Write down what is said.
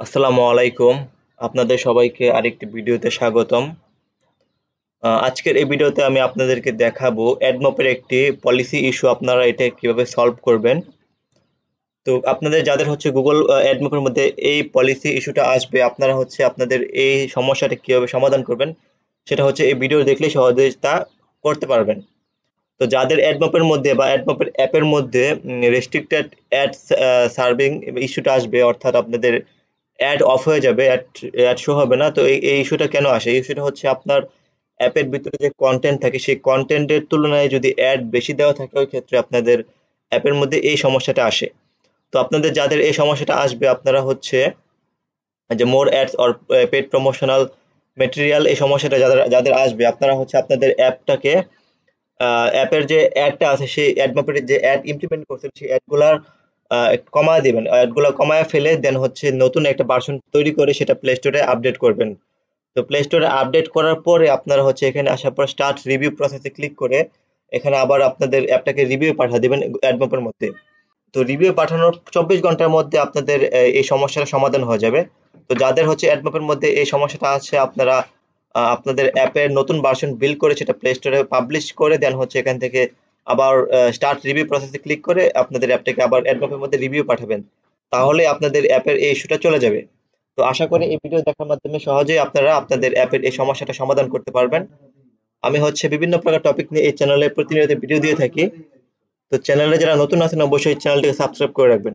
আসসালামু আলাইকুম। আপনাদের সবাইকে আরেকটি ভিডিওতে স্বাগতম। আজকের এই ভিডিওতে আমি আপনাদেরকে দেখাবো অ্যাডমপের একটি পলিসি ইস্যু আপনারা এটা কিভাবে সলভ করবেন। তো আপনাদের যাদের হচ্ছে গুগল অ্যাডমপের মধ্যে এই পলিসি ইস্যুটা আসবে, আপনারা হচ্ছে আপনাদের এই সমস্যাটা কিভাবে সমাধান করবেন সেটা হচ্ছে এই ভিডিও দেখলেই সহজেই তা করতে পারবেন। তো যাদের অ্যাডমপের মধ্যে বা অ্যাডমপের অ্যাপের মধ্যে রেস্ট্রিক্টেড অ্যাড সার্ভিং ইস্যুটা আসবে, অর্থাৎ আপনাদের অ্যাড অফ হয়ে যাবে, অ্যাড শো হবে না। তো এই ইস্যুটা কেন আসে? এই ইস্যুটা হচ্ছে আপনার অ্যাপের ভিতরে যে কন্টেন্ট থাকে সেই কন্টেন্টের তুলনায় যদি অ্যাড বেশি দেওয়া থাকে, ওই ক্ষেত্রে আপনাদের অ্যাপের মধ্যে এই সমস্যাটা আসে। তো আপনাদের যাদের এই সমস্যাটা আসবে, আপনারা হচ্ছে যে more ads or paid promotional material, এই সমস্যাটা যাদের যাদের আসবে, আপনারা হচ্ছে আপনাদের অ্যাপটাকে অ্যাপের যে অ্যাডটা আছে সেই অ্যাড মাপের যে অ্যাড ইমপ্লিমেন্ট করছেন সেই অ্যাডগুলার কমায় দিবেন, অ্যাডগুলো কমায় ফেলে দেন হচ্ছে নতুন একটা ভার্সন তৈরি করে সেটা প্লে স্টোরে আপডেট করবেন। তো প্লে স্টোরে আপডেট করার পরে আপনারা হচ্ছে এখানে আসার পর স্টার্ট রিভিউ প্রসেসে ক্লিক করে এখানে আবার আপনাদের অ্যাপটাকে রিভিউ পাঠিয়ে দিবেন অ্যাড মাপের মধ্যে। তো রিভিউ পাঠানোর 24 ঘন্টার মধ্যে আপনাদের এই সমস্যার সমাধান হয়ে যাবে। তো যাদের হচ্ছে অ্যাডমপের মধ্যে এই সমস্যাটা আছে, আপনারা আপনাদের অ্যাপের নতুন ভার্সন বিল্ড করে সেটা প্লে স্টোরে পাবলিশ করে দেন হচ্ছে এখান থেকে আবার স্টার্ট রিভিউ প্রসেসে ক্লিক করে আপনাদের অ্যাপটাকে আবার অ্যাডমপের মধ্যে রিভিউ পাঠাবেন। তাহলে আপনাদের অ্যাপের এই ইস্যুটা চলে যাবে। তো আশা করি এই ভিডিও দেখার মাধ্যমে সহজেই আপনারা আপনাদের অ্যাপের এই সমস্যাটা সমাধান করতে পারবেন। আমি হচ্ছে বিভিন্ন প্রকার টপিক নিয়ে এই চ্যানেলে প্রতিনিয়ত ভিডিও দিয়ে থাকি। তো চ্যানেলে যারা নতুন আছেন অবশ্যই চ্যানেলটিকে সাবস্ক্রাইব করে রাখবেন।